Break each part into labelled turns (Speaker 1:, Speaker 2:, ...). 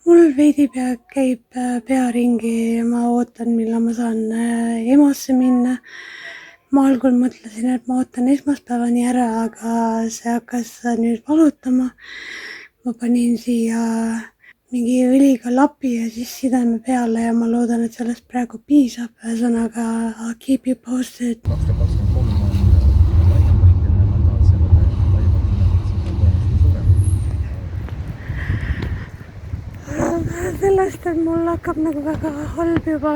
Speaker 1: mul veidi käib pea ringi ja ma ootan, millal ma saan EMO-sse minna. Ma algul mõtlesin, et ma ootan esmaspäevani ära, aga see hakkas nüüd valutama. Ma panin siia mingi õliga lapi ja siis sideme peale ja ma loodan, et sellest praegu piisab. Ühesõnaga, I'll keep you posted.
Speaker 2: 2023 on laiem poliitiline mandaat, selle laiemalt nimetatud, siis on tõenäoliselt suurem.
Speaker 1: Sellest, et mul hakkab nagu väga halb juba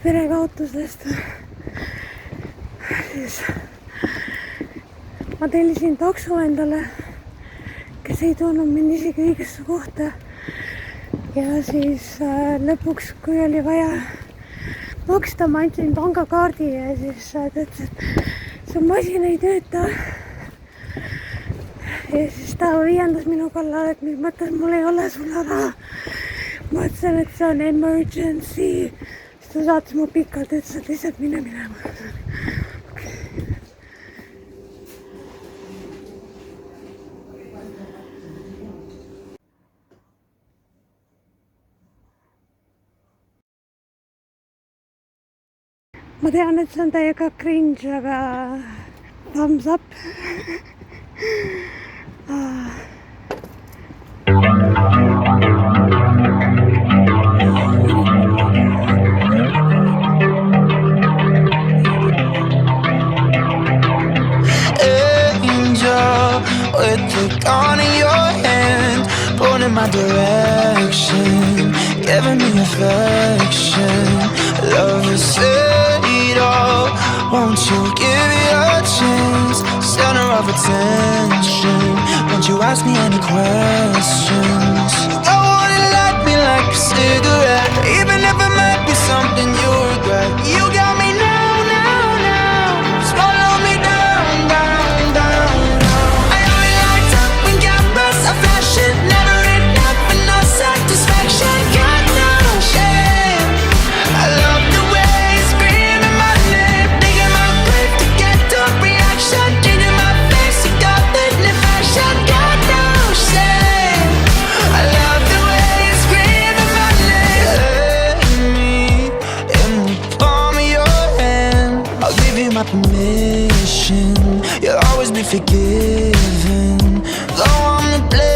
Speaker 1: verekaotusest. Siis ma tellisin takso endale, kes ei toonud mind isegi õigesse kohta. Ja siis lõpuks, kui oli vaja maksta, ma andsin pangakaardi ja siis ta ütles, et see masin ei tööta. Ja siis ta viiendas minu kallal, et mis mõttes mul ei ole sulle raha. Ma ütlesin, et see on emergency. Siis ta saatis mu pikalt, ütles, et lihtsalt mine minema. Okay. Ma tean, et see on täiega cringe, aga thumbs up.
Speaker 3: With the gun in your hand, pulling my direction, giving me affection. Love is said it all. Won't you give it a chance? Center of attention. Won't you ask me any questions? I wanna light me like a cigarette, even if it might be something you regret. You got me now, now, now. Swallow me down, down, down. Never enough for no satisfaction. Got no shame. I love the way you screaming my name, digging my grave to get the reaction, changing my face, you got the fashion. Got no shame. I love the way you screaming my name. Let me in the palm of your hand. I'll give you my permission. You'll always be forgiven. Though I'm the blame.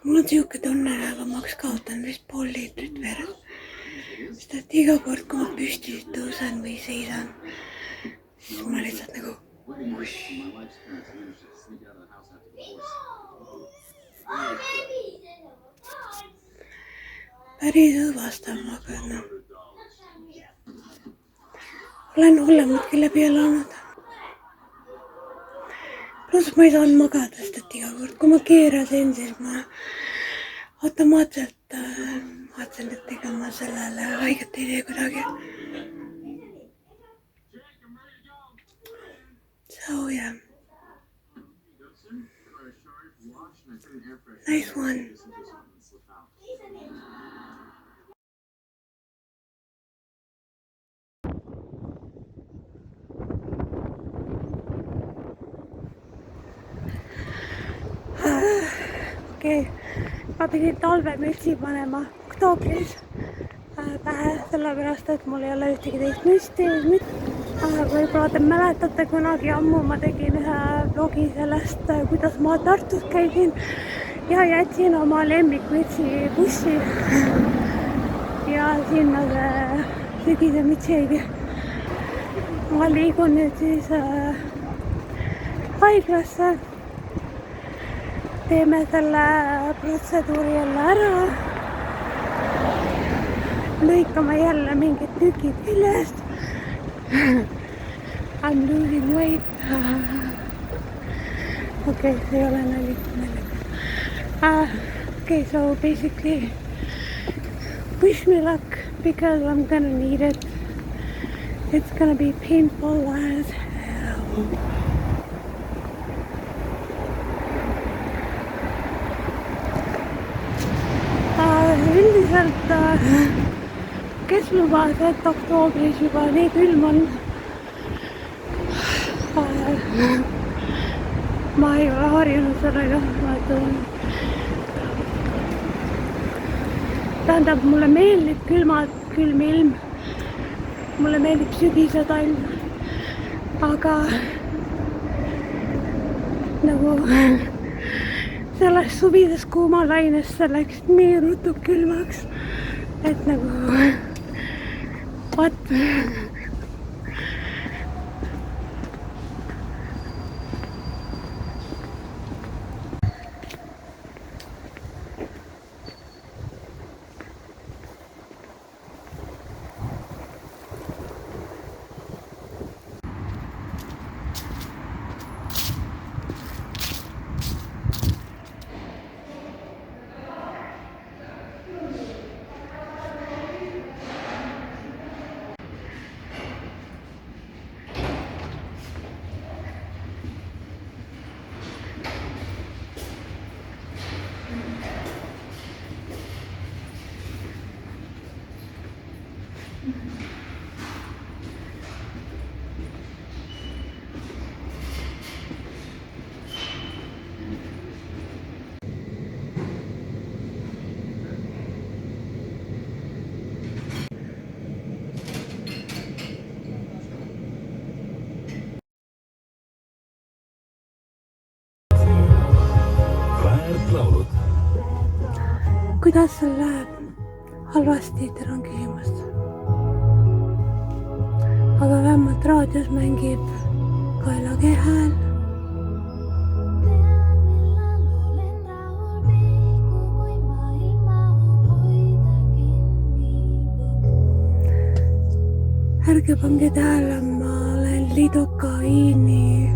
Speaker 1: Mul on siuke tunne, aga ma oleks kaotanud vist pool liitrit verd. Sest et iga kord, kui ma püsti tõusen või seisan, siis ma lihtsalt nagu päris õõvastav, aga noh. Olen hullematki läbi elanud. Plus ma ei saanud magada, sest et iga kord, kui ma keerasin, siis ma automaatselt vaatasin, et ega ma sellele haiget ei tee kuidagi. So yeah. Nice one. Okei. Ma pidin talvemütsi panema oktoobris pähe, sellepärast et mul ei ole ühtegi teist müsti. võib-olla te mäletate, kunagi ammu ma tegin ühe vlogi sellest, kuidas ma Tartus käisin ja jätsin oma lemmikmütsi bussi ja sinna see sügisemüts jäigi. Ma liigun nüüd siis haiglasse, teeme selle protseduuri jälle ära, lõikame jälle mingid tükid küljest. I'm losing weight. Okay, see ei ole naljakas. Okay, so basically wish me luck because I'm gonna need it. It's gonna be painful as hell. Üldiselt kes lubas, et oktoobris juba nii külm on. Ma ei ole harjunud sellega. Tähendab, mulle meeldib külm ilm. Mulle meeldib sügise talv. Aga nagu selles suvises kuumalainesse läks nii ruttu külmaks, et nagu what? Kuidas sul läheb? Halvasti, tänan küsimast. Aga vähemalt raadios mängib Kaela Kehääl. Ärge pange tähele, ma olen lidokaiini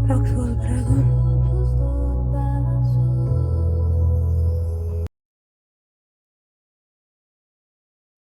Speaker 1: laksul praegu.